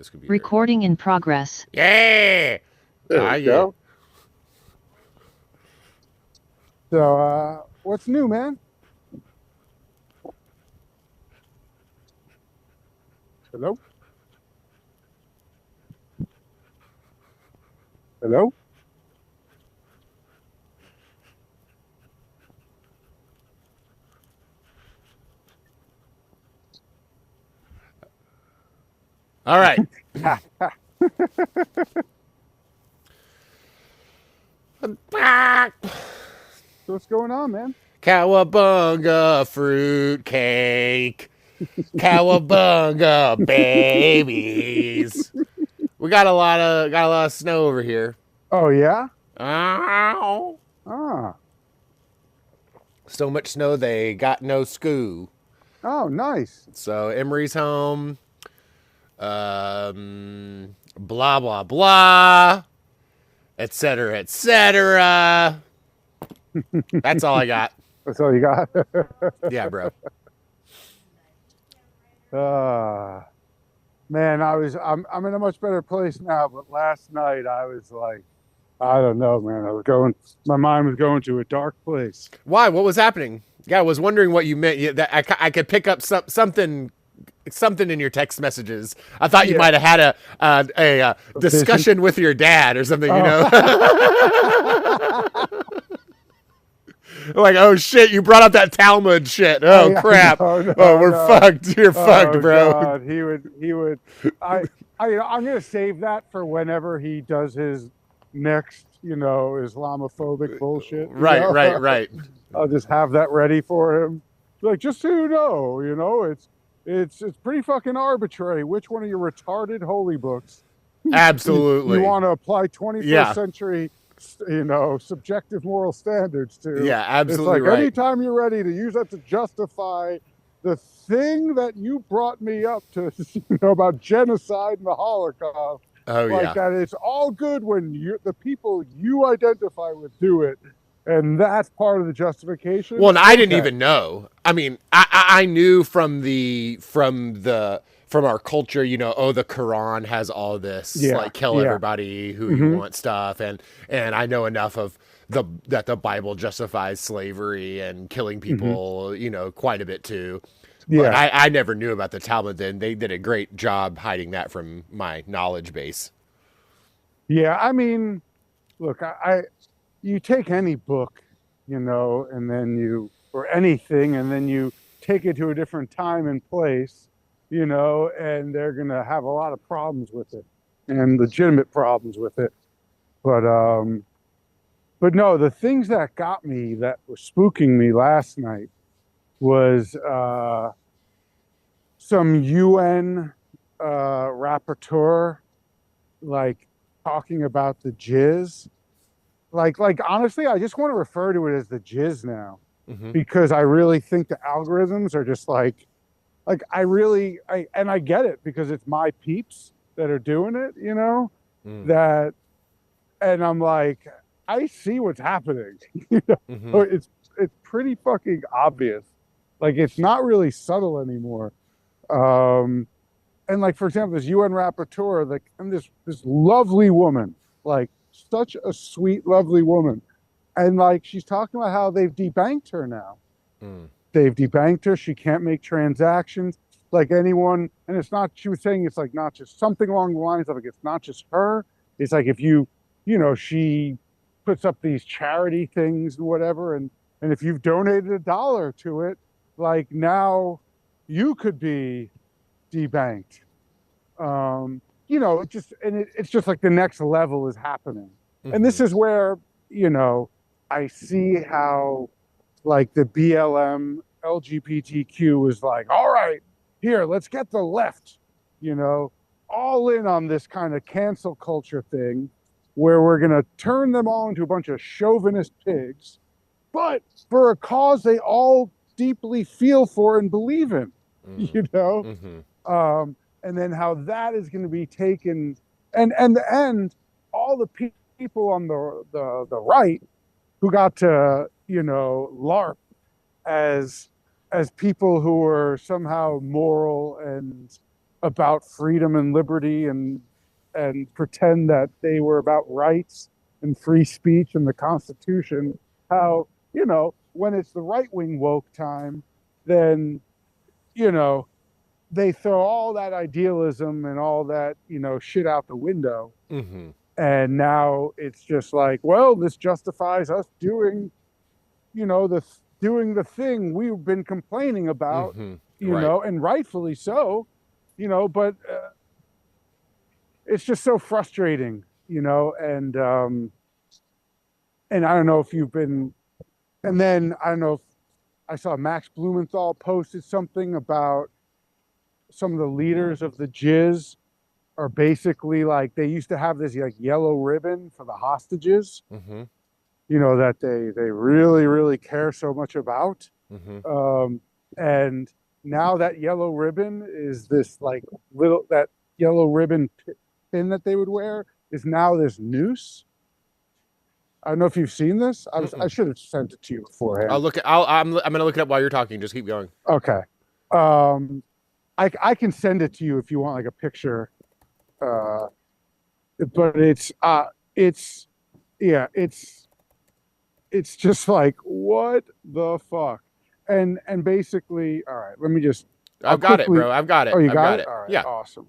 this could be Recording in progress. Yeah. There we go. So, what's new, man? Hello? Hello? All right. I'm back. So what's going on, man? Cowabunga fruit cake. Cowabunga babies. We got a lot of snow over here. Oh, yeah? Ow. Ah. So much snow they got no school. Oh, nice. So Emery's home. Blah blah blah, etc. etc. That's all I got. That's all you got? Yeah, bro. Man, I'm in a much better place now, but last night I was like, I don't know, man. My mind was going to a dark place. Why? What was happening? Yeah, I was wondering what you meant. Yeah, that I could pick up something in your text messages. I thought you might have had a discussion with your dad or something, you know? Like, oh shit, you brought up that Talmud shit. Oh yeah, crap. No, we're fucked. You're fucked, bro. God. He would I'm gonna save that for whenever he does his next, Islamophobic bullshit. Right. I'll just have that ready for him. Like, just so you know, it's pretty fucking arbitrary which one of your retarded holy books absolutely you want to apply 21st century subjective moral standards to. Yeah, absolutely. It's like anytime you're ready to use that to justify the thing that you brought me up to about genocide and the Holocaust. Oh, like that it's all good when the people you identify with do it. And that's part of the justification. Well, and I didn't even know. I mean, I knew from our culture, the Quran has all this, like kill everybody who you want stuff, and I know enough of that the Bible justifies slavery and killing people, quite a bit too. Yeah. But I never knew about the Talmud then. They did a great job hiding that from my knowledge base. Yeah, I mean, look, you take any book, and then or anything, and then you take it to a different time and place, and they're going to have a lot of problems with it and legitimate problems with it. But no, the things that got me, that were spooking me last night was some UN rapporteur, like, talking about the jizz. Like honestly, I just want to refer to it as the jizz now, because I really think the algorithms are just like I get it because it's my peeps that are doing it, that, and I'm like, I see what's happening. It's pretty fucking obvious. Like, it's not really subtle anymore. And like, for example, this UN rapporteur, like, and this lovely woman, like, such a sweet, lovely woman. And like, she's talking about how they've debanked her now. They've debanked her. She can't make transactions like anyone. And it's not, she was saying it's like not just something along the lines of like, it's not just her. It's like, if she puts up these charity things and whatever. And if you've donated $1 to it, like, now you could be debanked. It's just like the next level is happening. And this is where, I see how, like, the BLM LGBTQ is like, all right, here, let's get the left, all in on this kind of cancel culture thing where we're going to turn them all into a bunch of chauvinist pigs, but for a cause they all deeply feel for and believe in, and then how that is going to be taken, and all the people on the right who got to LARP as people who were somehow moral and about freedom and liberty and pretend that they were about rights and free speech and the Constitution. How, when it's the right-wing woke time, then, they throw all that idealism and all that, shit out the window. Mm-hmm. And now it's just like, well, this justifies us doing, doing the thing we've been complaining about, and rightfully so, but it's just so frustrating, and I don't know if you've been, and then I don't know if I saw Max Blumenthal posted something about some of the leaders of the Jizz are basically like, they used to have this like yellow ribbon for the hostages, that they really, really care so much about. And now that yellow ribbon is this like that yellow ribbon pin that they would wear is now this noose. I don't know if you've seen this. I should have sent it to you beforehand. I'm going to look it up while you're talking. Just keep going. Okay. I can send it to you if you want like a picture. But it's just like, what the fuck? And basically, all right, let me just. I've got it, bro. I've got it. Oh, you I've got it? it. All right. Yeah. Awesome.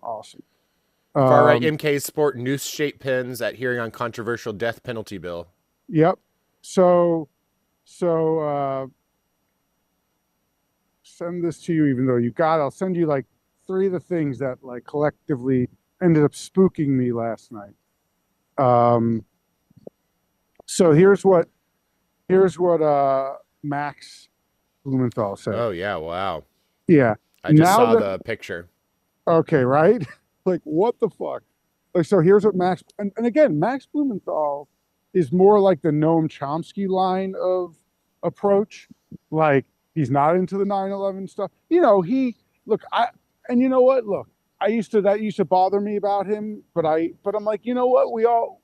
Far right MKs sport noose-shaped pins at hearing on controversial death penalty bill. Yep. So send this to you, even though you got it. I'll send you like 3 of the things that like collectively ended up spooking me last night. So here's what Max Blumenthal said. Oh yeah, wow. Yeah. I just saw the picture. Okay, right? Like, what the fuck? Like, so here's what Max, and again, Max Blumenthal is more like the Noam Chomsky line of approach. Like, he's not into the 9/11 stuff. And you know what? Look, that used to bother me about him, but I'm like, you know what? We all,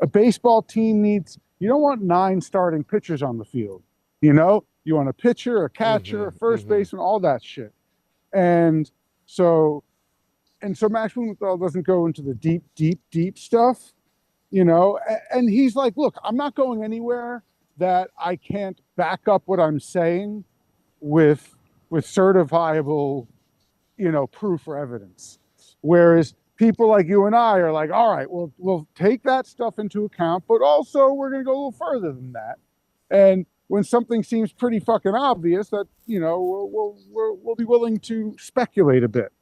a baseball team needs, you don't want 9 starting pitchers on the field. You want a pitcher, a catcher, a first baseman, all that shit. And so Max Blumenthal doesn't go into the deep stuff, and he's like, look, I'm not going anywhere that I can't back up what I'm saying with certifiable, proof or evidence. Whereas people like you and I are like, all right, we'll take that stuff into account, but also we're going to go a little further than that. And when something seems pretty fucking obvious, that, we'll be willing to speculate a bit.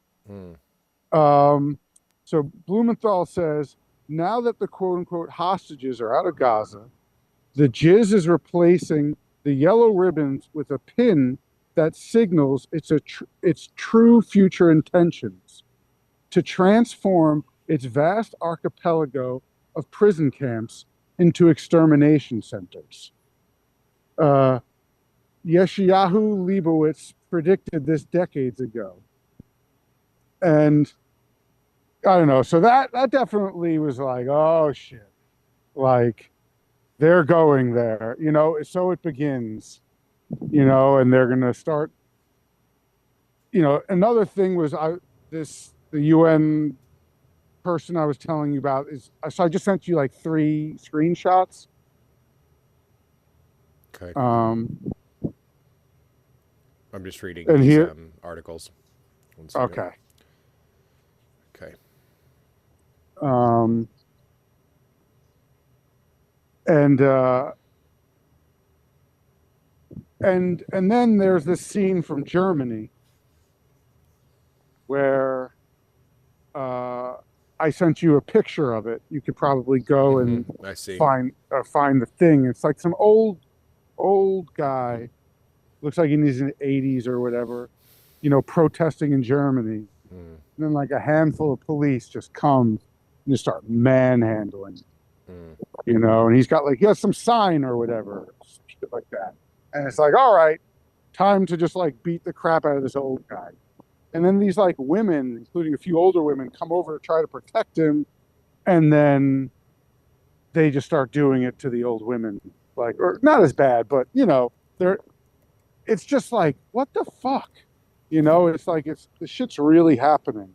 So Blumenthal says, now that the quote unquote hostages are out of Gaza, the Jizz is replacing the yellow ribbons with a pin that signals its true future intentions to transform its vast archipelago of prison camps into extermination centers. Yeshayahu Leibowitz predicted this decades ago. And I don't know. So that definitely was like, oh shit. Like, they're going there, so it begins, and they're going to start, another thing was the UN person I was telling you about so I just sent you like 3 screenshots. Okay. I'm just reading these articles. Okay. Okay. And then there's this scene from Germany where I sent you a picture of it. You could probably go and I see. find the thing. It's like some old guy, looks like in his 80s or whatever, protesting in Germany. And then like a handful of police just come and just start manhandling. And he has some sign or whatever, shit like that. And it's like, all right, time to just like beat the crap out of this old guy. And then these like women, including a few older women, come over to try to protect him. And then they just start doing it to the old women. Like, or not as bad, but it's just like, what the fuck? It's like the shit's really happening.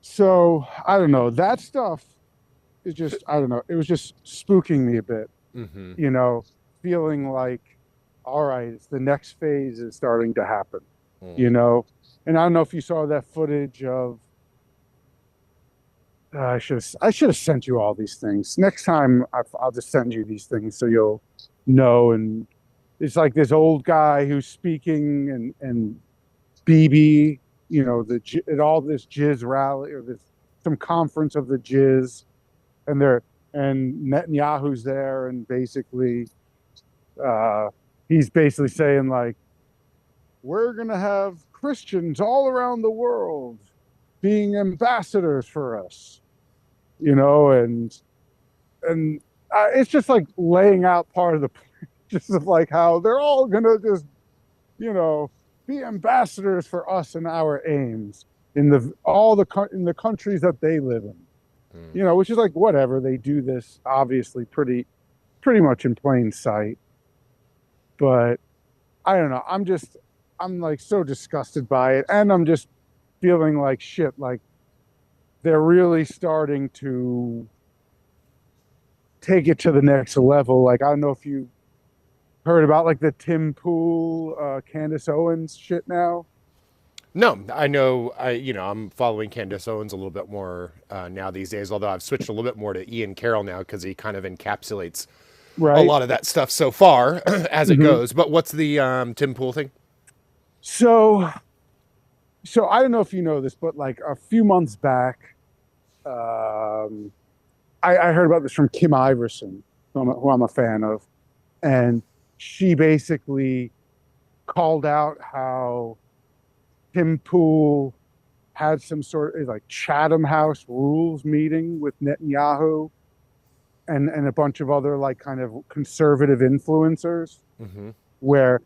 So I don't know. That stuff is just, I don't know. It was just spooking me a bit, feeling like, all right, it's the next phase is starting to happen, And I don't know if you saw that footage of. I should have sent you all these things. Next time, I'll just send you these things so you'll know. And it's like this old guy who's speaking, and BB, at all this jizz rally or some conference of the jizz, and Netanyahu's there, and basically, he's basically saying like, we're gonna have Christians all around the world being ambassadors for us, and it's just like laying out part of the, just of like how they're all gonna just, be ambassadors for us and our aims in the countries that they live in, which is like whatever. They do this obviously pretty much in plain sight, but I don't know. I'm like so disgusted by it, and I'm just feeling like shit. Like they're really starting to take it to the next level. Like I don't know if you heard about like the Tim Pool, Candace Owens shit now. No, I know. I'm following Candace Owens a little bit more now these days. Although I've switched a little bit more to Ian Carroll now because he kind of encapsulates a lot of that stuff so far as it goes. But what's the Tim Pool thing? So I don't know if you know this, but like a few months back, I heard about this from Kim Iverson, who I'm a fan of, and she basically called out how Tim Pool had some sort of like Chatham House rules meeting with Netanyahu and a bunch of other like kind of conservative influencers, what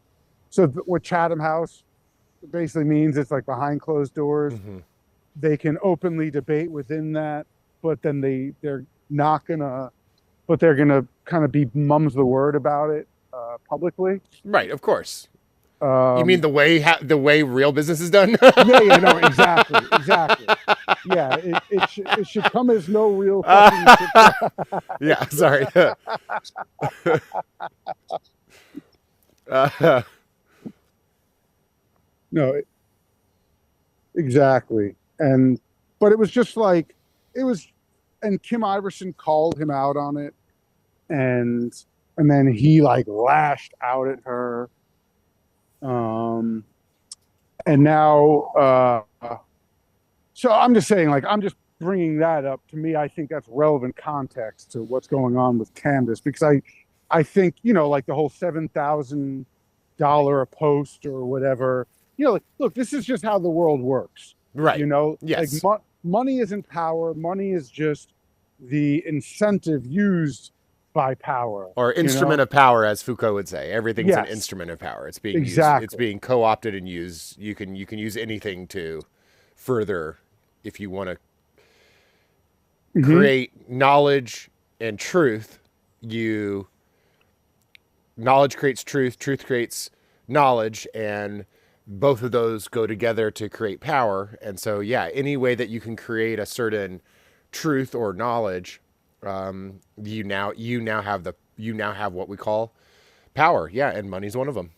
Chatham House basically means, it's like behind closed doors. They can openly debate within that, but then they're gonna kind of be mum's the word about it publicly. Right, of course. You mean the way real business is done? Yeah, no, exactly. Yeah, it should come as no real fucking yeah, sorry. No, exactly. But it was just like, and Kim Iverson called him out on it, and then he like lashed out at her. And now, so I'm just saying, like, I'm just bringing that up. To me, I think that's relevant context to what's going on with Candace, because I think, like the whole $7,000 a post or whatever, like, look, this is just how the world works. Right. Yes. Like money isn't power. Money is just the incentive used by power, or instrument of power, as Foucault would say. Everything's an instrument of power. It's being used, it's being co-opted and used. You can use anything to further, if you want to create knowledge and truth. Knowledge creates truth creates knowledge, and both of those go together to create power. And so, yeah, any way that you can create a certain truth or knowledge, you now have what we call power. Yeah, and money's one of them.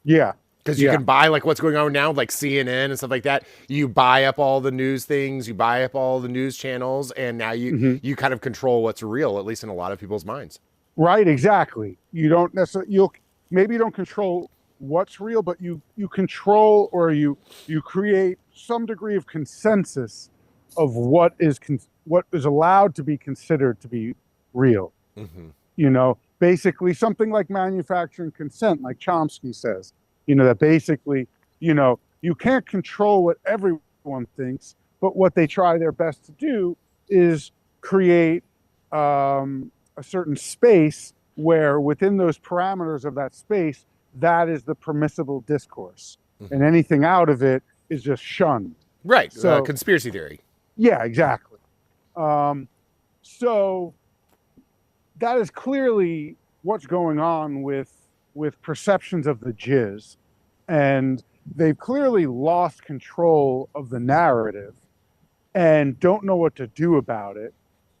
Yeah, because you can buy, like what's going on now, like CNN and stuff like that. You buy up all the news things, you buy up all the news channels, and now you kind of control what's real, at least in a lot of people's minds. Right, exactly. You don't necessarily, maybe you don't control what's real, but you control, or you create some degree of consensus of what is allowed to be considered to be real. Basically something like manufacturing consent, like Chomsky says, that basically, you can't control what everyone thinks, but what they try their best to do is create a certain space where within those parameters of that space, that is the permissible discourse, and anything out of it is just shunned. Right. So conspiracy theory. Yeah, exactly. So that is clearly what's going on with perceptions of the jizz, and they've clearly lost control of the narrative and don't know what to do about it.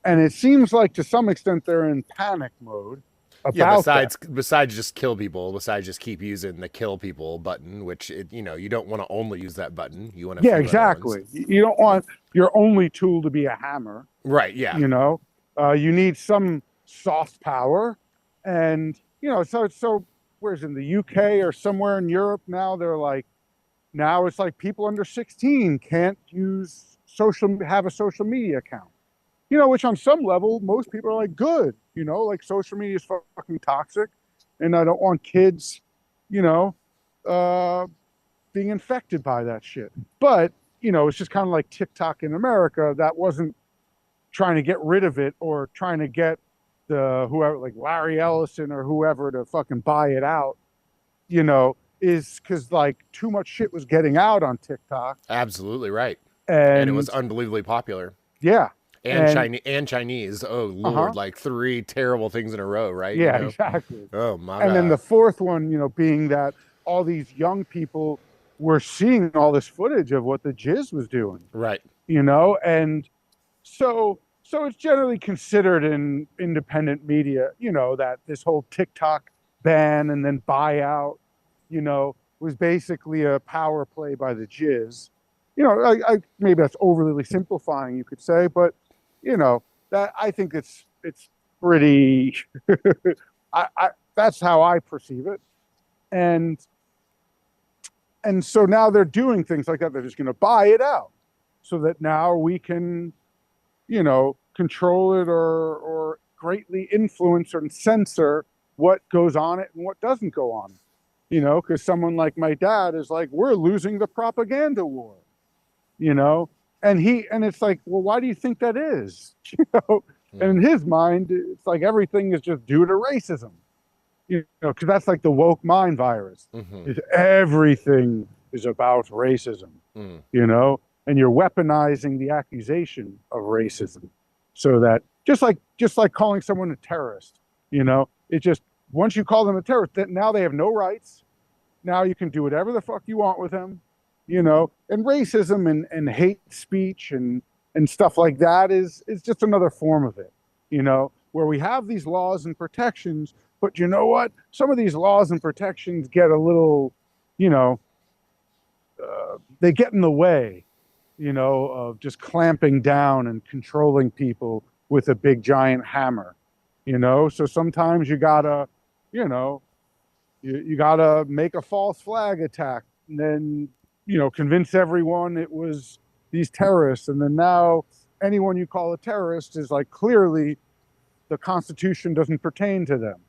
And it seems like to some extent they're in panic mode about besides just kill people, besides just keep using the kill people button, which you don't want to only use that button. You want to exactly. You don't want your only tool to be a hammer, right? Yeah, you need some soft power, and so where's in the UK or somewhere in Europe now they're like, now it's like people under 16 can't have a social media account. Which on some level, most people are like, good, like social media is fucking toxic. And I don't want kids, being infected by that shit. But, it's just kind of like TikTok in America that wasn't trying to get rid of it or trying to get whoever, like Larry Ellison or whoever, to fucking buy it out, is because like too much shit was getting out on TikTok. Absolutely right. And it was unbelievably popular. Yeah. And Chinese. Oh Lord, like 3 terrible things in a row, right? Yeah, exactly. Oh my God. And then the fourth one, being that all these young people were seeing all this footage of what the jizz was doing. Right. And so it's generally considered in independent media, that this whole TikTok ban and then buyout, was basically a power play by the jizz. I maybe that's overly simplifying, you could say, but that I think it's pretty. That's how I perceive it, and so now they're doing things like that. They're just going to buy it out, so that now we can, control it or greatly influence and censor what goes on it and what doesn't go on. Because someone like my dad is like, we're losing the propaganda war. And it's like, well, why do you think that is? And in his mind, it's like everything is just due to racism, because that's like the woke mind virus. Is everything is about racism, and you're weaponizing the accusation of racism, so that just like calling someone a terrorist, it just, once you call them a terrorist, that now they have no rights. Now you can do whatever the fuck you want with them. And racism and hate speech and stuff like that is just another form of it, where we have these laws and protections, but you know what? Some of these laws and protections get a little, they get in the way, of just clamping down and controlling people with a big giant hammer, so sometimes you gotta, you gotta make a false flag attack and then, convince everyone it was these terrorists. And then now anyone you call a terrorist is like, clearly the Constitution doesn't pertain to them,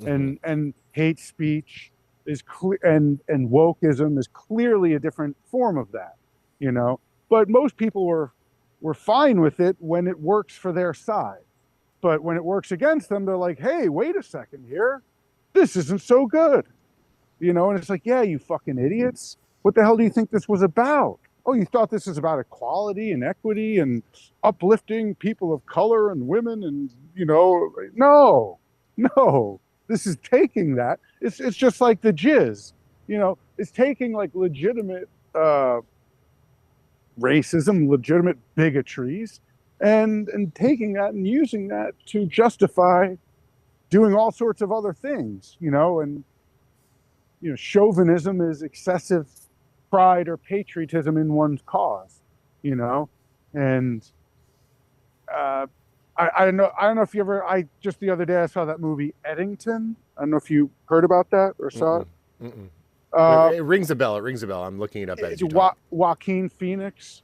and hate speech is clear, and wokeism is clearly a different form of that, but most people were fine with it when it works for their side. But when it works against them, they're like, hey, wait a second here. This isn't so good. And it's like, yeah, you fucking idiots. What the hell do you think this was about? Oh, you thought this is about equality and equity and uplifting people of color and women and, no. This is taking that. It's just like the jizz, it's taking like legitimate racism, legitimate bigotries, and taking that and using that to justify doing all sorts of other things, and chauvinism is excessive pride or patriotism in one's cause, and I don't know if you ever, just the other day I saw that movie Eddington. I don't know if you heard about that or saw it. It rings a bell. I'm looking it up as you talk. Joaquin Phoenix.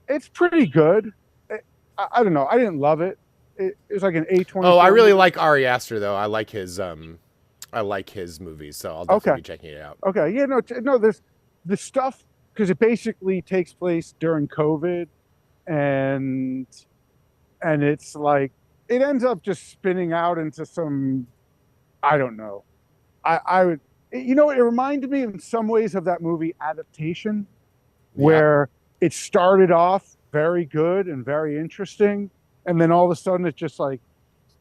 It's pretty good. I don't know. I didn't love it. It was like an A24. Oh, I really like Ari Aster though. I like his movies, so I'll definitely be checking it out. Okay. Yeah. No. There's the stuff, because it basically takes place during COVID, and it's like it ends up just spinning out into some, I don't know. It reminded me in some ways of that movie Adaptation, where it started off very good and very interesting, and then all of a sudden it's just like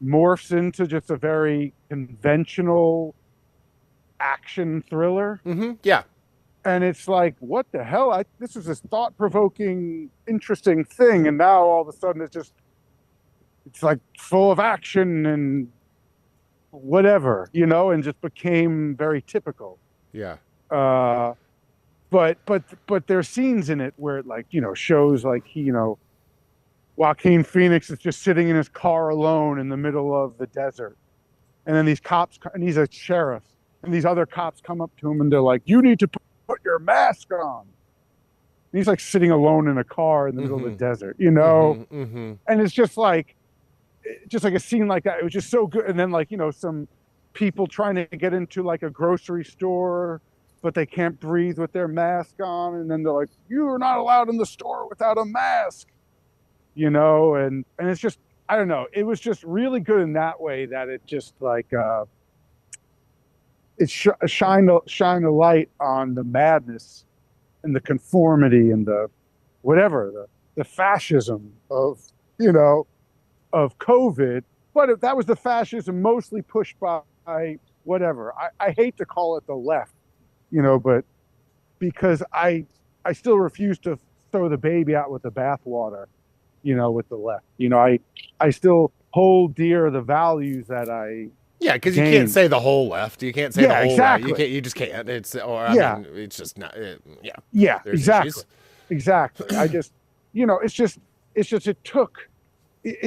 morphs into just a very conventional action thriller. Yeah. And it's like, what the hell? This was this thought-provoking, interesting thing, and now all of a sudden it's like full of action and whatever, and just became very typical. Yeah. But there's scenes in it where it shows Joaquin Phoenix is just sitting in his car alone in the middle of the desert, and then these cops, and he's a sheriff, and these other cops come up to him and they're like, "You need to put your mask on." And he's like sitting alone in a car in the middle of the desert, and it's just like a scene like that. It was just so good. And then some people trying to get into like a grocery store, but they can't breathe with their mask on, and then they're like, "You're not allowed in the store without a mask," and it's just, I don't know. It was just really good in that way, that it just like it shine a light on the madness and the conformity and the whatever, the fascism of of COVID. But that was the fascism mostly pushed by whatever. I hate to call it the left, but because I still refuse to throw the baby out with the bathwater, with the left. I still hold dear the values that I. Yeah, because you can't say the whole left. You can't say the whole exactly. right. You just can't. It's mean, it's just not. Yeah, There's exactly. issues. Exactly. I just, it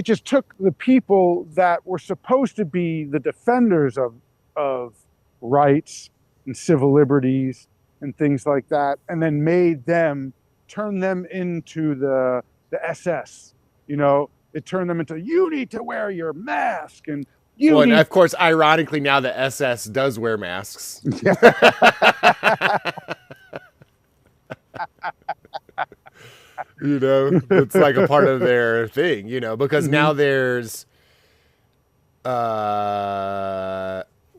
just took the people that were supposed to be the defenders of rights and civil liberties and things like that, and then turn them into the SS. It turned them into, you need to wear your mask, and and of course, ironically, now the SS does wear masks. It's like a part of their thing, because now there's,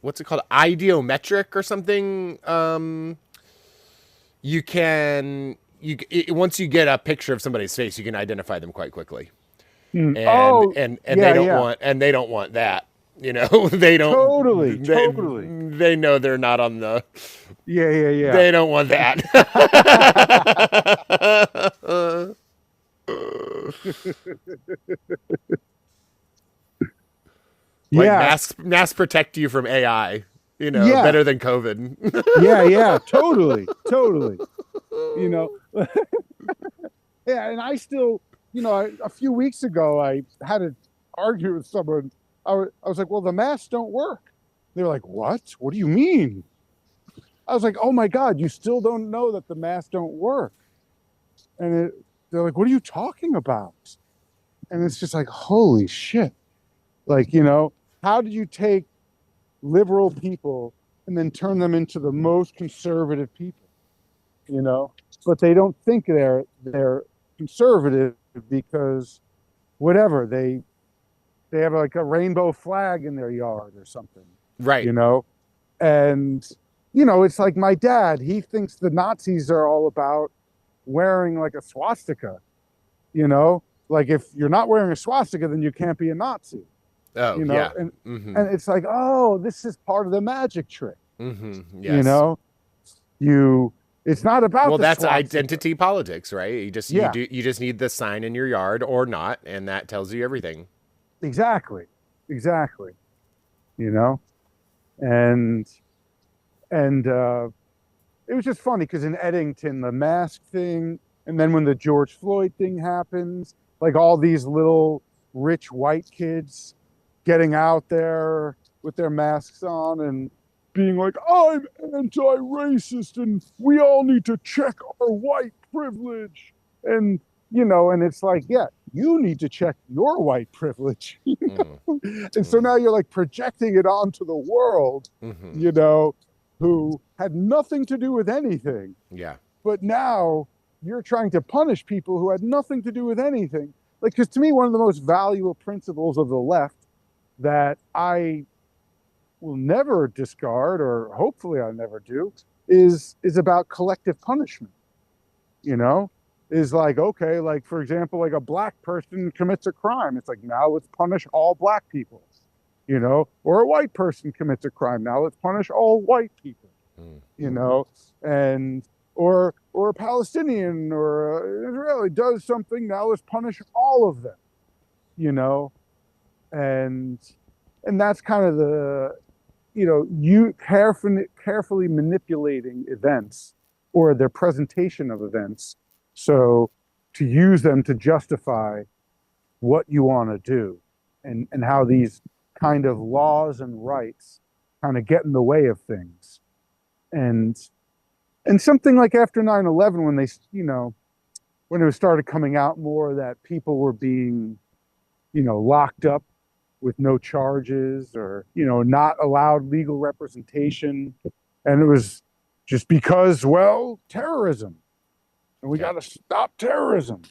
what's it called? Ideometric or something. Once you get a picture of somebody's face, you can identify them quite quickly. And they don't want that. They don't totally. They know they're not on the. Yeah. They don't want that. Masks protect you from AI. Better than COVID. yeah, totally. Yeah, and I still, a few weeks ago, I had to argue with someone. I was like, well, the masks don't work. They were like, what? What do you mean? I was like, oh my God, you still don't know that the masks don't work. And they're like, what are you talking about? And it's just like, holy shit. Like, how did you take liberal people and then turn them into the most conservative people? But they don't think they're conservative because whatever, they have like a rainbow flag in their yard or something. Right. And it's like my dad, he thinks the Nazis are all about wearing like a swastika. Like if you're not wearing a swastika, then you can't be a Nazi. Oh, yeah. And it's like, oh, this is part of the magic trick. Yes. It's not about. Well, that's identity politics, right? You just need the sign in your yard or not, and that tells you everything. Exactly. And it was just funny because in Eddington, the mask thing, and then when the George Floyd thing happens, like all these little rich white kids getting out there with their masks on and being like, I'm anti-racist and we all need to check our white privilege. And, and it's like, yeah, you need to check your white privilege. And so now you're like projecting it onto the world, who had nothing to do with anything. Yeah. But now you're trying to punish people who had nothing to do with anything. Like, because to me, one of the most valuable principles of the left that I will never discard, or hopefully I'll never do, is about collective punishment. Is like, okay, like for example, like a black person commits a crime. It's like, now let's punish all black people. you know, or a white person commits a crime. Now let's punish all white people, you know, and or a Palestinian or an Israeli does something. Now let's punish all of them, you know, and that's kind of the, you know, you carefully manipulating events or their presentation of events, so to use them to justify what you want to do, and how these kind of laws and rights kind of get in the way of things. And something like after 9/11, when they, you know, when it started coming out more that people were being, you know, locked up with no charges, or, you know, not allowed legal representation. And it was just because, well, terrorism, and we got to stop terrorism,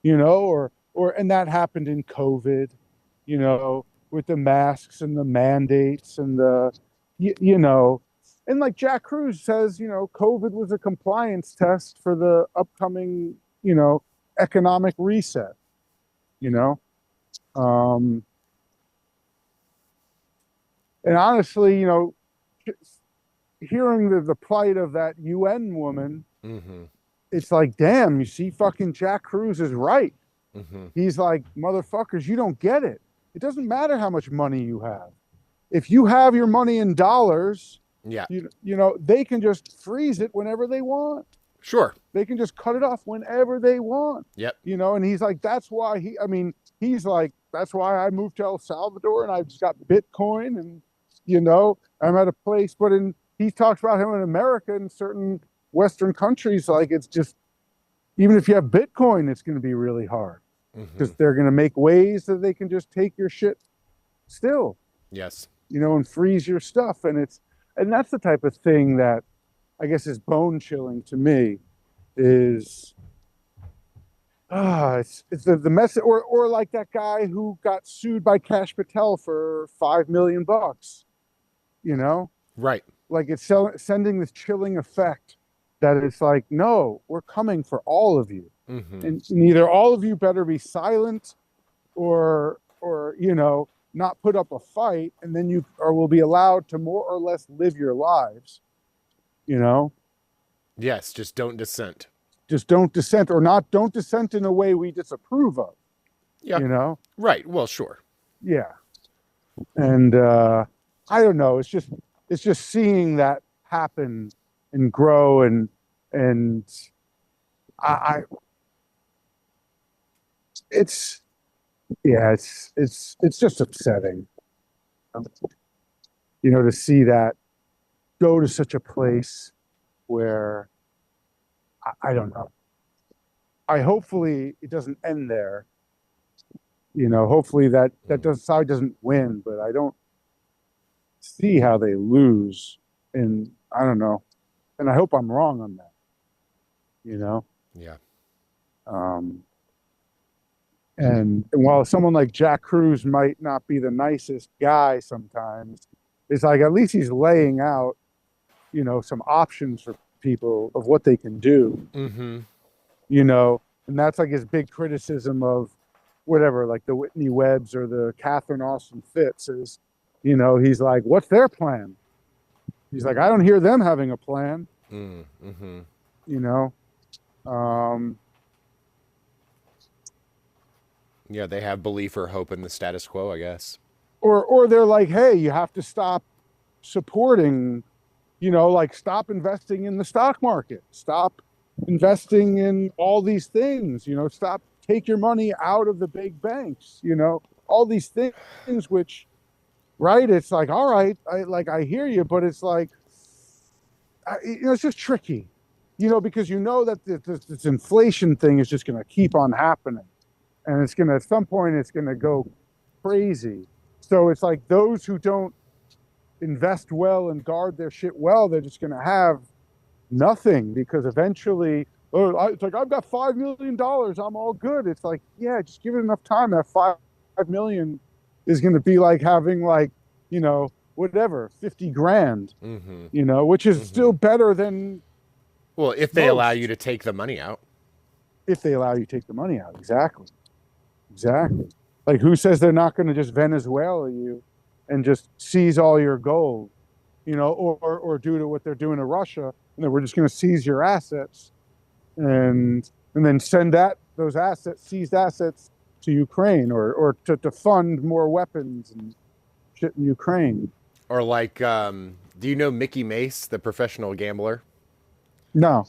you know, and that happened in COVID, you know, with the masks and the mandates and the, you know, and like Jack Cruz says, you know, COVID was a compliance test for the upcoming, you know, economic reset, you know. And honestly, you know, hearing the plight of that UN woman, it's like, damn, you see, fucking Jack Cruz is right. He's like, motherfuckers, you don't get it. It doesn't matter how much money you have. If you have your money in dollars, you know, they can just freeze it whenever they want. Sure. They can just cut it off whenever they want. Yep. You know, and he's like, that's why he's like, that's why I moved to El Salvador and I've just got Bitcoin, and, you know, I'm at a place, but he talks about him in America and certain Western countries, like, it's just, even if you have Bitcoin, it's going to be really hard, because they're going to make ways that they can just take your shit still. Yes. You know, and freeze your stuff. And that's the type of thing that I guess is bone chilling to me, is it's the mess, or like that guy who got sued by Kash Patel for $5 million, you know? Right. Like, it's sending this chilling effect that it's like, no, we're coming for all of you. And either all of you better be silent, or, you know, not put up a fight, and then you will be allowed to more or less live your lives, you know? Yes, just don't dissent. Just don't dissent, or don't dissent in a way we disapprove of. Yeah. You know? Right. Well, sure. Yeah. And I don't know. It's just seeing that happen and grow, and it's just upsetting, you know, to see that go to such a place where I don't know. Hopefully it doesn't end there. You know, hopefully that side doesn't win, but I don't see how they lose, and I don't know. And I hope I'm wrong on that. You know? Yeah. And while someone like Jack Cruz might not be the nicest guy sometimes, it's like, at least he's laying out, you know, some options for people of what they can do. You know, and that's like his big criticism of whatever, like the Whitney Webbs or the Catherine Austin Fitts, is, you know, he's like, what's their plan? He's like, I don't hear them having a plan. You know? Yeah, they have belief or hope in the status quo, I guess. Or they're like, hey, you have to stop supporting, you know, like, stop investing in the stock market. Stop investing in all these things, you know, take your money out of the big banks, you know, all these things, which, right, it's like, all right, I hear you, but it's like, you know, it's just tricky, you know, because you know that this inflation thing is just going to keep on happening, and it's going to, at some point, it's going to go crazy. So it's like, those who don't invest well and guard their shit well, they're just going to have nothing, because eventually, it's like, I've got $5 million, I'm all good. It's like, yeah, just give it enough time. That $5 million is going to be like having, like, you know, whatever, 50 grand, you know, which is still better than. Well, if they allow you to take the money out. If they allow you to take the money out. Exactly. Like, who says they're not going to just Venezuela you and just seize all your gold, or due to what they're doing to Russia, and then we're just going to seize your assets, and then send those seized assets to Ukraine, or to fund more weapons and shit in Ukraine. Or like, do you know Mickey Mace, the professional gambler? No.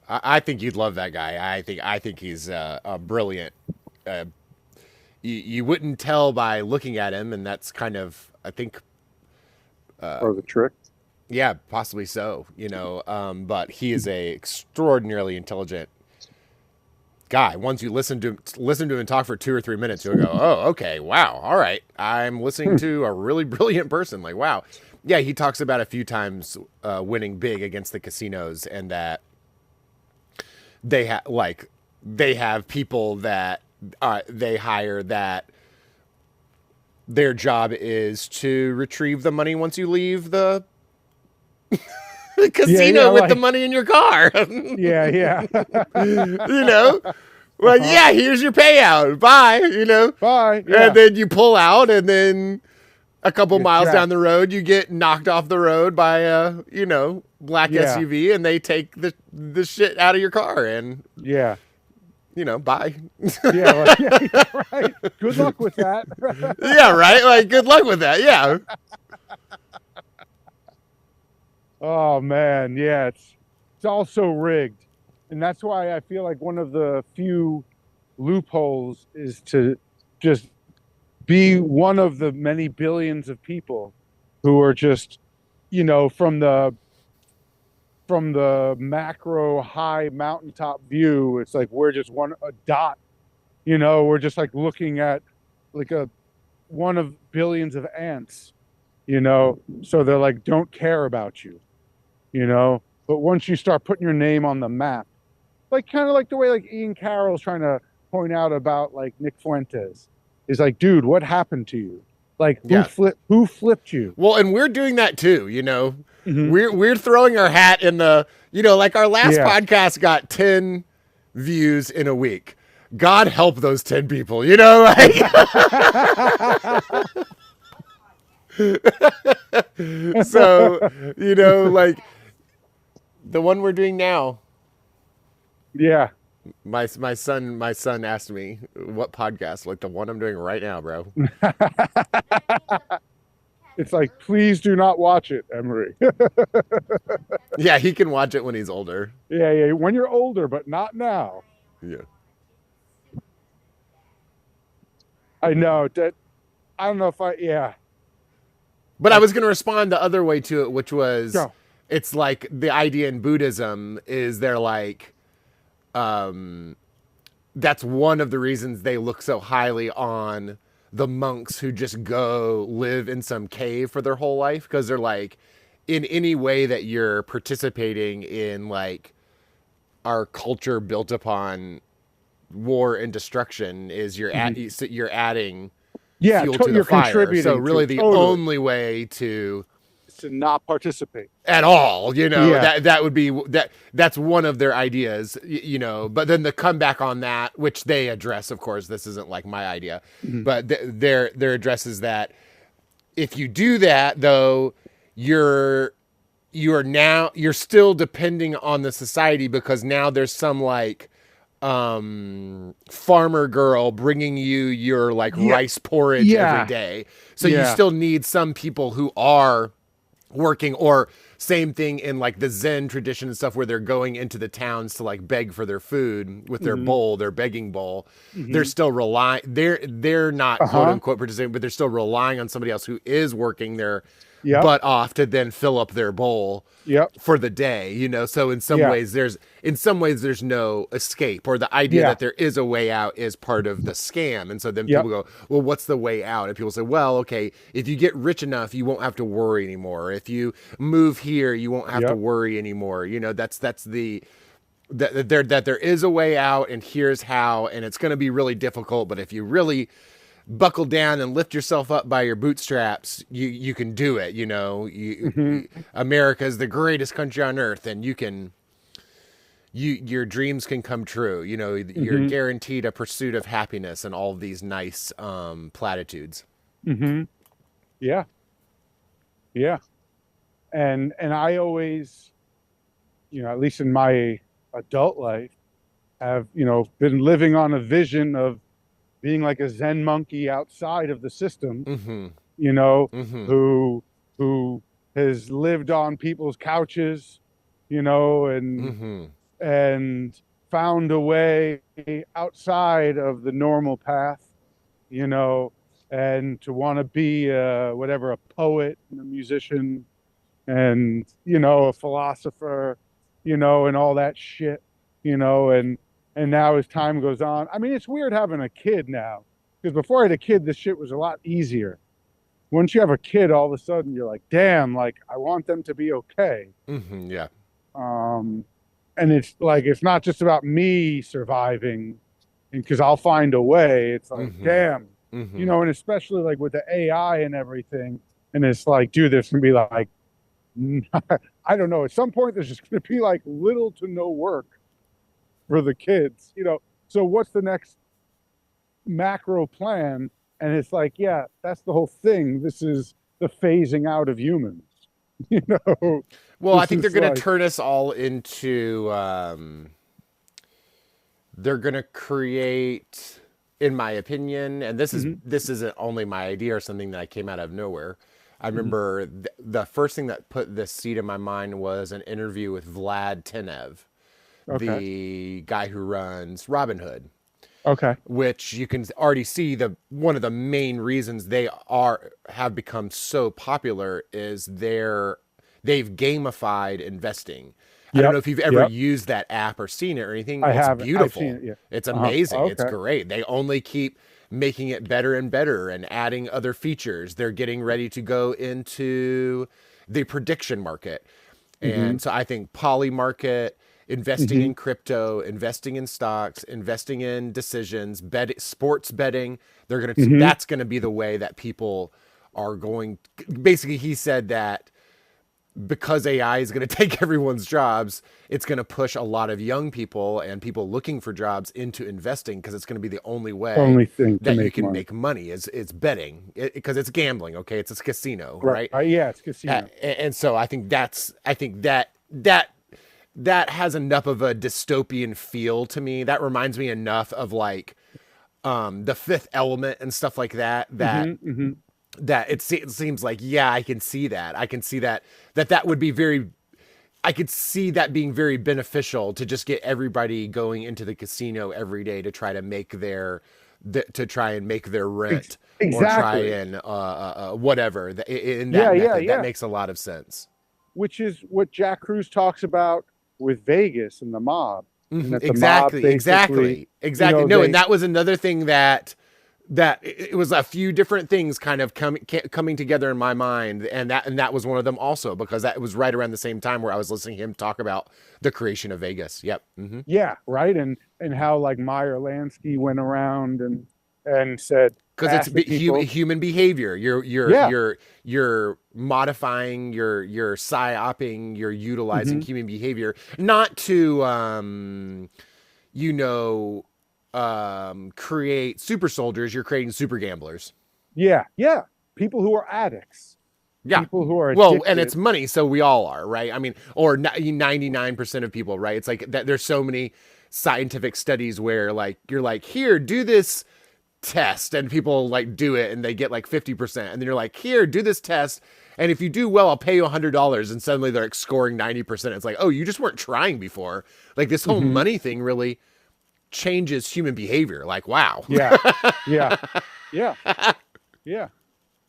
I think you'd love that guy. I think he's a brilliant. You wouldn't tell by looking at him, and that's kind of, I think, or the trick. Yeah, possibly so. But he is a extraordinarily intelligent guy. Once you listen to him and talk for 2 or 3 minutes, you'll go, "Oh, okay, wow, all right, I'm listening to a really brilliant person." Like, wow, yeah. He talks about a few times winning big against the casinos, and that they have people that they hire that their job is to retrieve the money once you leave the casino with the money in your car. Yeah. Here's your payout. Bye. Bye. Yeah. And then you pull out, and then a couple miles down the road, you get knocked off the road by a black SUV, and they take the shit out of your car, and bye. Right. Good luck with that. Yeah, right. Like, good luck with that. Yeah. Oh man, yeah, it's all so rigged, and that's why I feel like one of the few loopholes is to just be one of the many billions of people who are just, from the macro high mountaintop view, it's like we're just a dot, we're just like looking at like one of billions of ants, so they're like, don't care about you. But once you start putting your name on the map, like kind of like the way like Ian Carroll's trying to point out about like Nick Fuentes, is like, dude, what happened to you? Like, who flipped you? Well, and we're doing that too, We're throwing our hat in the, like our last podcast got 10 views in a week. God help those 10 people, like. So, like the one we're doing now. Yeah. My son asked me what podcast, like the one I'm doing right now, bro. It's like, please do not watch it, Emery. Yeah, he can watch it when he's older. Yeah, when you're older, but not now. Yeah. I know that. I don't know if But I was going to respond the other way to it, which was, it's like the idea in Buddhism is they're like, that's one of the reasons they look so highly on the monks who just go live in some cave for their whole life. Because they're like, in any way that you're participating in like our culture built upon war and destruction is you're adding fuel to the fire. So really the only way to not participate at all, that would be that's one of their ideas, but then the comeback on that, which they address, of course, this isn't like my idea, but their address is that if you do that though, you're still depending on the society, because now there's some like farmer girl bringing you your like rice porridge every day. So you still need some people who are working, or same thing in like the Zen tradition and stuff, where they're going into the towns to like beg for their food with their bowl, their begging bowl. They're still they're not quote unquote participating, but they're still relying on somebody else who is working their butt off to then fill up their bowl for the day, so in some ways there's no escape, or the idea that there is a way out is part of the scam. And so then people go, well, what's the way out? And people say, well, okay, if you get rich enough, you won't have to worry anymore. If you move here, you won't have to worry anymore. That's that there is a way out, and here's how, and it's going to be really difficult, but if you really buckle down and lift yourself up by your bootstraps, you can do it. America is the greatest country on earth, and your dreams can come true. You're guaranteed a pursuit of happiness and all of these nice platitudes. Yeah. Yeah. And I always, at least in my adult life, have, been living on a vision of being like a Zen monkey outside of the system, Mm-hmm. you know, Mm-hmm. who has lived on people's couches, and Mm-hmm. found a way outside of the normal path, and to want to be whatever, a poet and a musician and a philosopher, and all that shit, and now as time goes on, I mean, it's weird having a kid now, because before I had a kid, this shit was a lot easier. Once you have a kid, all of a sudden you're like, damn, like I want them to be okay. Mm-hmm. Yeah. um and it's like, it's not just about me surviving, and because I'll find a way. It's like, Mm-hmm. damn, Mm-hmm. and especially like with the AI and everything, and it's like, dude, there's gonna be like, I don't know, at some point there's just gonna be like little to no work for the kids, so what's the next macro plan? And it's like, yeah, that's the whole thing. This is the phasing out of humans. you know Well, I this think they're is going like, to turn us all into. They're going to create, in my opinion, and this isn't only my idea or something that I came out of nowhere. I remember the first thing that put this seed in my mind was an interview with Vlad Tenev, okay, the guy who runs Robinhood, okay, which you can already see one of the main reasons they have become so popular is they've gamified investing. I don't know if you've ever used that app or seen it or anything. I It's haven't. I've beautiful. seen it, yeah. It's amazing. Okay. It's great. They only keep making it better and better and adding other features. They're getting ready to go into the prediction market. And so I think poly market, investing in crypto, investing in stocks, investing in decisions, sports betting, that's going to be the way that people are going. Basically, he said that because AI is going to take everyone's jobs, it's going to push a lot of young people and people looking for jobs into investing, because it's going to be the only way Only thing to that you make can money. make money is betting, because it's gambling. Okay, it's a casino, right? Yeah, it's casino. And so I think that has enough of a dystopian feel to me. That reminds me enough of like the Fifth Element and stuff like that. That it seems like, yeah, I can see that. I can see that would be very. I could see that being very beneficial to just get everybody going into the casino every day to try to make their rent, Exactly. or try and whatever. That makes a lot of sense. Which is what Jack Cruz talks about with Vegas and the mob. And that Exactly. The mob No, and that was another thing that it was a few different things kind of coming together in my mind, and that was one of them also, because that was right around the same time where I was listening to him talk about the creation of Vegas. Yep. Yeah, right. And how like Meyer Lansky went around and said, because it's human behavior. You're modifying, you're psyoping, you're utilizing human behavior, not to create super soldiers. You're creating super gamblers. Yeah, people who are addicts. Yeah, people who are addicted. And it's money, so we all are, right? I mean, or 99% of people, right? It's like that. There's so many scientific studies where like you're like, here, do this test, and people like do it and they get like 50%, and then you're like, here, do this test, and if you do well, I'll pay you $100, and suddenly they're like scoring 90%. It's like, oh, you just weren't trying before. Like this whole money thing really changes human behavior. Like, wow. Yeah.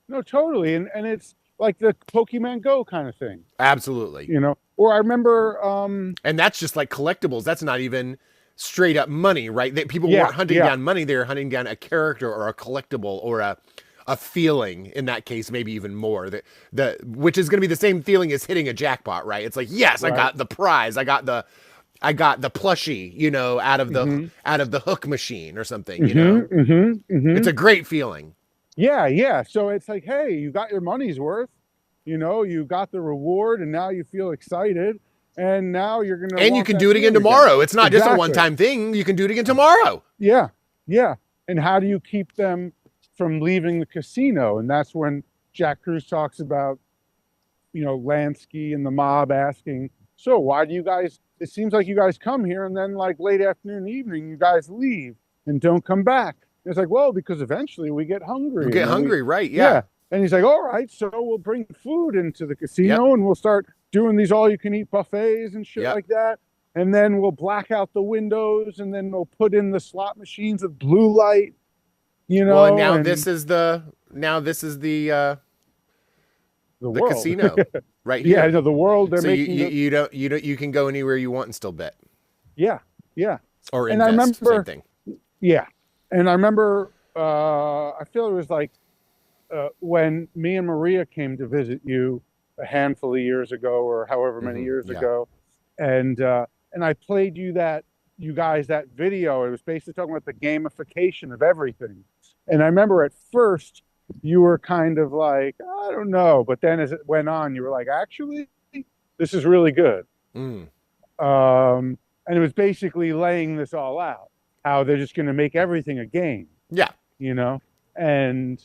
No, totally. And it's like the Pokemon Go kind of thing. Absolutely. Or I remember and that's just like collectibles. That's not even straight up money, right? People weren't hunting down money. They were hunting down a character or a collectible or a feeling, in that case, maybe even more, which is going to be the same feeling as hitting a jackpot, right? It's like, yes, right. I got the prize. I got the plushie, out of the hook machine or something, It's a great feeling. Yeah. So it's like, hey, you got your money's worth, you got the reward, and now you feel excited, and now you're going to. And you can do it again tomorrow. It's not just a one-time thing. You can do it again tomorrow. Yeah. And how do you keep them from leaving the casino? And that's when Jack Cruz talks about, Lansky and the mob asking, so why do you guys, it seems like you guys come here and then like late afternoon, evening, you guys leave and don't come back. And it's like, well, because eventually we get hungry. We get hungry, right? Yeah. And he's like, all right, so we'll bring food into the casino and we'll start doing these all-you-can-eat buffets and shit like that. And then we'll black out the windows and then we'll put in the slot machines with blue light, Well, and now this is the casino right here. Yeah, no, the world. They're so making you can go anywhere you want and still bet. Yeah. Or invest. And I remember, same thing. Yeah, and I remember. I feel it was like when me and Maria came to visit you a handful of years ago, or however many years ago, and I played you guys that video. It was basically talking about the gamification of everything. And I remember at first you were kind of like, I don't know. But then as it went on, you were like, actually, this is really good. And it was basically laying this all out, how they're just going to make everything a game. Yeah. And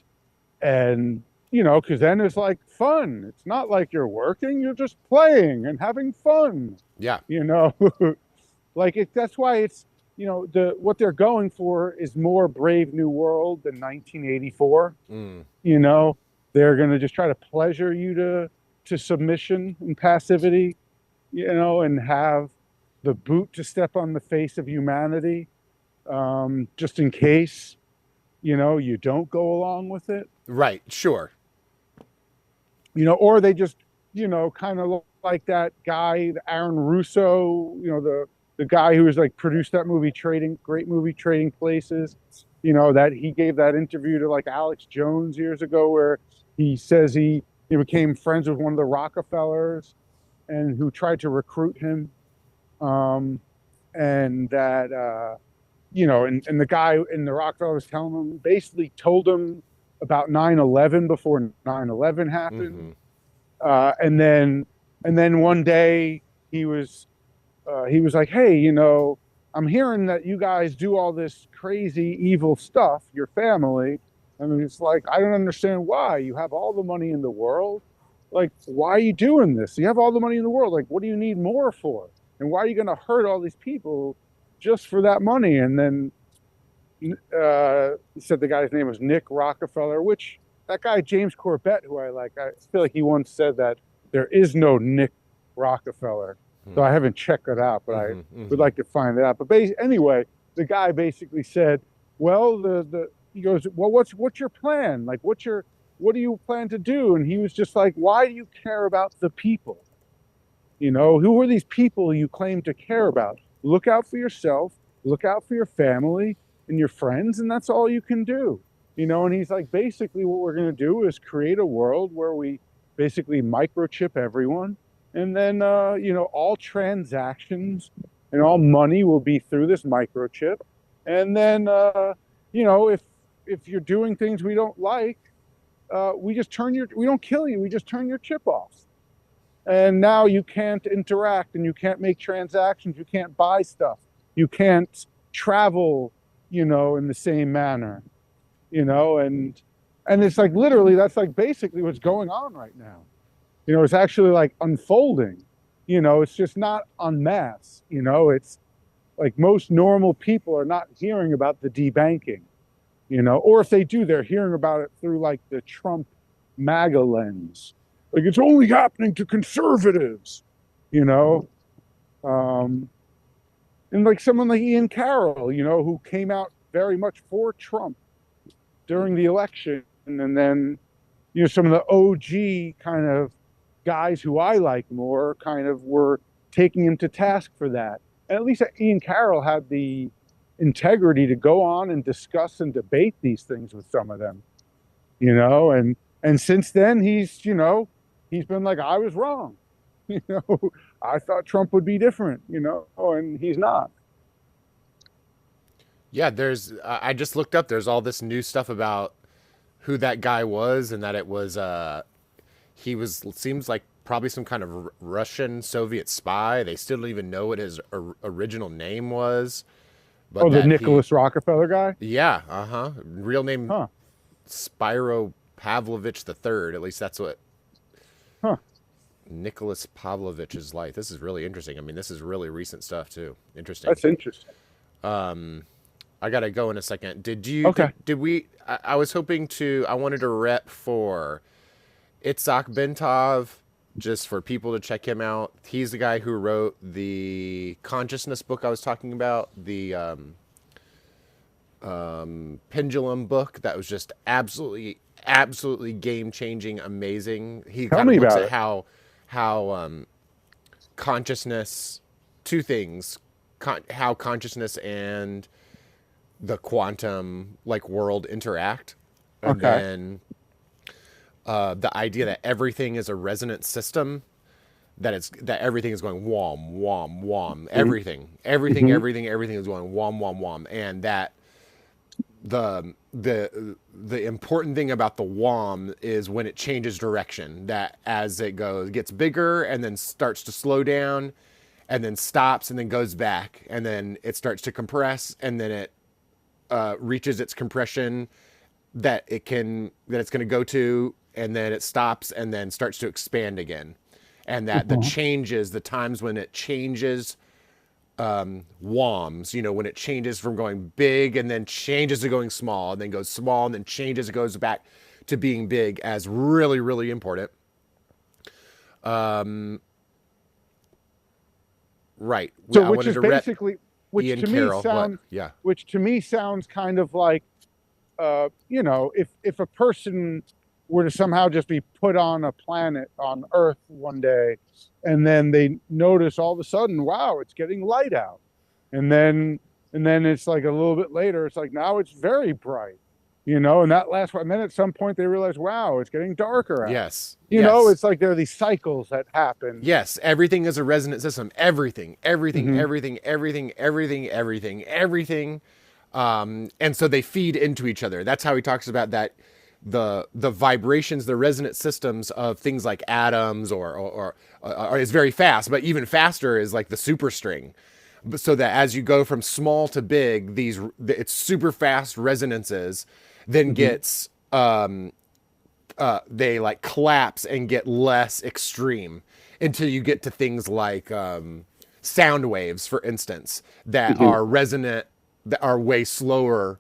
because then it's like fun. It's not like you're working, you're just playing and having fun. Yeah. That's why it's, what they're going for is more Brave New World than 1984. They're going to just try to pleasure you to submission and passivity, and have the boot to step on the face of humanity, just in case, you don't go along with it. Right. Sure. Or they just, kind of like that guy, Aaron Russo, the guy who was like produced that movie great movie Trading Places, that he gave that interview to like Alex Jones years ago, where he says he became friends with one of the Rockefellers and who tried to recruit him. And that, and the guy in the Rockefeller was telling him, basically told him about 9/11 before 9/11 happened. And then one day he was like, hey, I'm hearing that you guys do all this crazy evil stuff, your family. And it's like, I don't understand why. You have all the money in the world. Like, why are you doing this? You have all the money in the world. Like, what do you need more for? And why are you going to hurt all these people just for that money? And then he said the guy's name was Nick Rockefeller, which that guy, James Corbett, who I like, I feel like he once said that there is no Nick Rockefeller. So I haven't checked it out, but I would like to find it out. But anyway, the guy basically said, well, he goes, well, what's your plan? Like, what do you plan to do? And he was just like, why do you care about the people? Who are these people you claim to care about? Look out for yourself, look out for your family and your friends, and that's all you can do. And he's like, basically what we're going to do is create a world where we basically microchip everyone. And then, all transactions and all money will be through this microchip. And then, if you're doing things we don't like, we don't kill you. We just turn your chip off. And now you can't interact and you can't make transactions. You can't buy stuff. You can't travel, in the same manner, and it's like, literally, that's like basically what's going on right now. It's actually like unfolding, it's just not en masse, it's like most normal people are not hearing about the debanking, or if they do, they're hearing about it through like the Trump MAGA lens. Like, it's only happening to conservatives, and like someone like Ian Carroll, who came out very much for Trump during the election. And then, some of the OG kind of guys who I like more kind of were taking him to task for that. And at least Ian Carroll had the integrity to go on and discuss and debate these things with some of them, and since then he's been like, I was wrong. I thought Trump would be different, and he's not. Yeah, I just looked up, there's all this new stuff about who that guy was, and that it was, seems like probably some kind of Russian Soviet spy. They still don't even know what his original name was. But the Nicholas Rockefeller guy? Yeah, real name, Spyro Pavlovich III, at least that's what. Nicholas Pavlovich's life. This is really interesting. I mean, this is really recent stuff too. Interesting. That's interesting. I gotta go in a second. Okay. Did we? I was hoping to. I wanted to rep for Itzhak Bentov, just for people to check him out. He's the guy who wrote the consciousness book I was talking about, the pendulum book that was just absolutely game changing, amazing. He kind of looks at how consciousness, two things, how consciousness and the quantum world interact, and then the idea that everything is a resonant system, that everything is going whom whom whom, everything is going whom whom whom, and that the important thing about the whom is when it changes direction, that as it gets bigger and then starts to slow down and then stops and then goes back, and then it starts to compress, and then it reaches its compression that it's going to go to, and then it stops and then starts to expand again. And that the changes, the times when it changes WOMs, when it changes from going big and then changes to going small and then goes small and then changes, it goes back to being big, as really, really important. Right. So which is basically, which to me sounds kind of like, if a person were to somehow just be put on a planet on Earth one day, and then they notice all of a sudden, wow, it's getting light out. And then it's like a little bit later, it's like, now it's very bright, and that lasts, and then at some point they realize, wow, it's getting darker out. Yes. It's like there are these cycles that happen. Yes. Everything is a resonant system. Everything. And so they feed into each other. That's how he talks about that. The vibrations, the resonant systems of things like atoms or is very fast, but even faster is like the superstring. So that as you go from small to big, it's super fast resonances then gets they collapse and get less extreme until you get to things like sound waves, for instance, that are resonant, that are way slower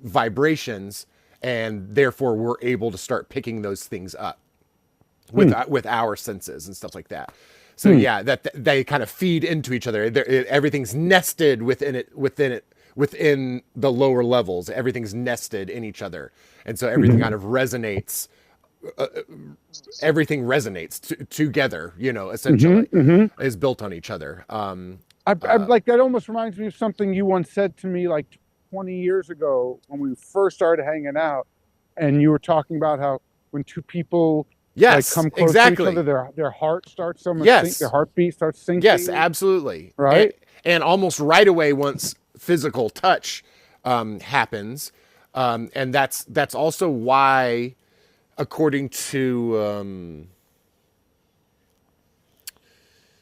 vibrations, and therefore we're able to start picking those things up with our senses and stuff like that. So that they kind of feed into each other. Everything's nested within the lower levels. Everything's nested in each other, and so everything kind of resonates. Everything resonates together. Essentially, is built on each other. That almost reminds me of something you once said to me 20 years ago when we first started hanging out, and you were talking about how when two people come close to each other, their heart starts their heartbeat starts syncing. Yes, absolutely. Right. And almost right away, once physical touch happens, and that's also why, according to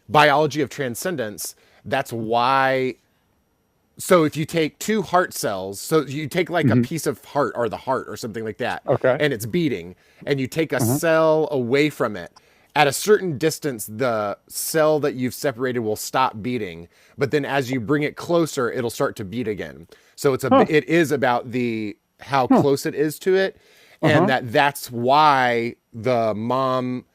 biology of transcendence, that's why. So if you take two heart cells, so you take a piece of heart or the heart or something like that, and it's beating, and you take a cell away from it, at a certain distance, the cell that you've separated will stop beating, but then as you bring it closer, it'll start to beat again. So it is about how close it is to it, and that's why the mom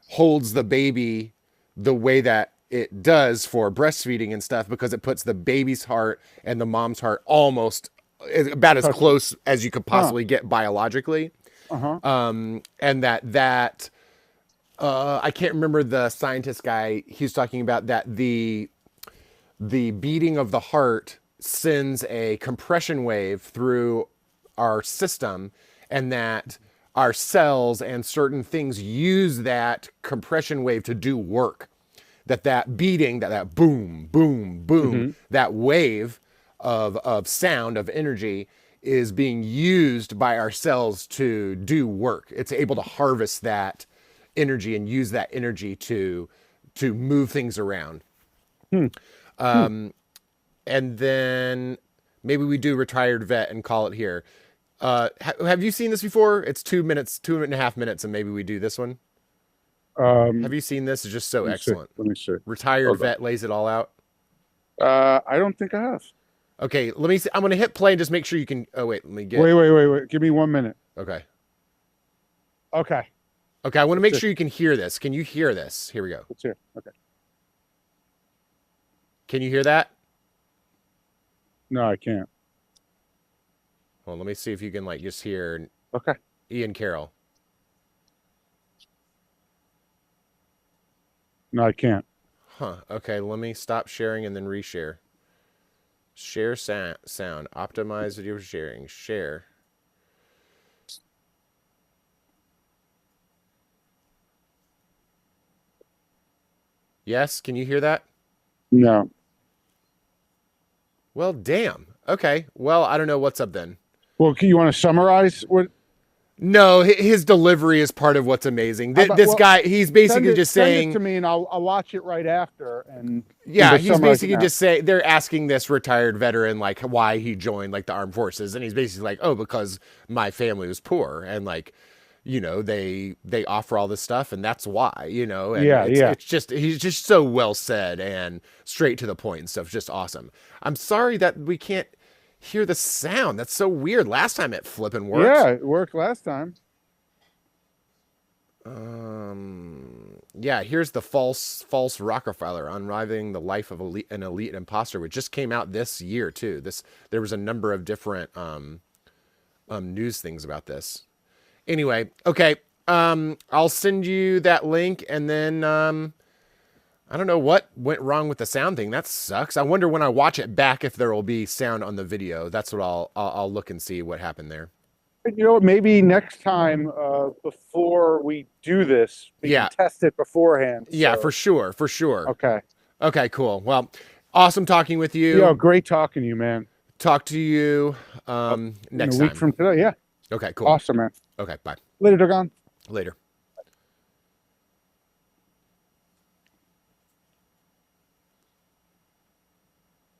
holds the baby the way that it does for breastfeeding and stuff, because it puts the baby's heart and the mom's heart almost about as close as you could possibly get biologically. And that I can't remember the scientist guy. He's talking about that the beating of the heart sends a compression wave through our system, and that our cells and certain things use that compression wave to do work. That beating, that boom, boom, boom, that wave of sound, of energy, is being used by our cells to do work. It's able to harvest that energy and use that energy to move things around. And then maybe we do retired vet and call it here. Have you seen this before? It's 2 minutes, 2.5 minutes, and maybe we do this one. Have you seen this? It's just so excellent. Let me see. Retired vet lays it all out. I don't think I have. Okay, let me see. I'm going to hit play and just make sure you can. Oh, wait. Let me get. Wait. Give me 1 minute. Okay. Okay. I want to make sure you can hear this. Can you hear this? Here we go. Let's hear. Okay. Can you hear that? No, I can't. Well, let me see if you can like just hear. Okay. Ian Carroll. No, I can't. Huh. Okay, let me stop sharing and then reshare. Share sound. Optimize video sharing. Share. Yes, can you hear that? No. Well, damn. Okay. Well, I don't know what's up then. Well, you want to summarize what? No, his delivery is part of what's amazing. This guy, he's basically just saying send it to me, and I'll watch it right after. And yeah, he's basically just saying they're asking this retired veteran like why he joined like the armed forces, and he's basically like, oh, because my family was poor, and like, you know, they offer all this stuff, and that's why, you know. And it's just he's just so well said and straight to the point and stuff. Just awesome. I'm sorry that we can't hear the sound. That's so weird. Last time it flipping worked. Yeah, it worked last time. Yeah, here's the false Rockefeller, unraveling the life of an elite imposter, which just came out this year too. There was a number of different news things about this. Anyway, okay. I'll send you that link, and then I don't know what went wrong with the sound thing. That sucks. I wonder when I watch it back if there will be sound on the video. That's what I'll look and see what happened there. You know, maybe next time before we do this, we can test it beforehand. Yeah, for sure. Okay, cool. Well, awesome talking with you. Yeah, great talking to you, man. Talk to you next week time. From today, yeah. Okay, cool. Awesome, man. Okay, bye. Later, Dogon. Later.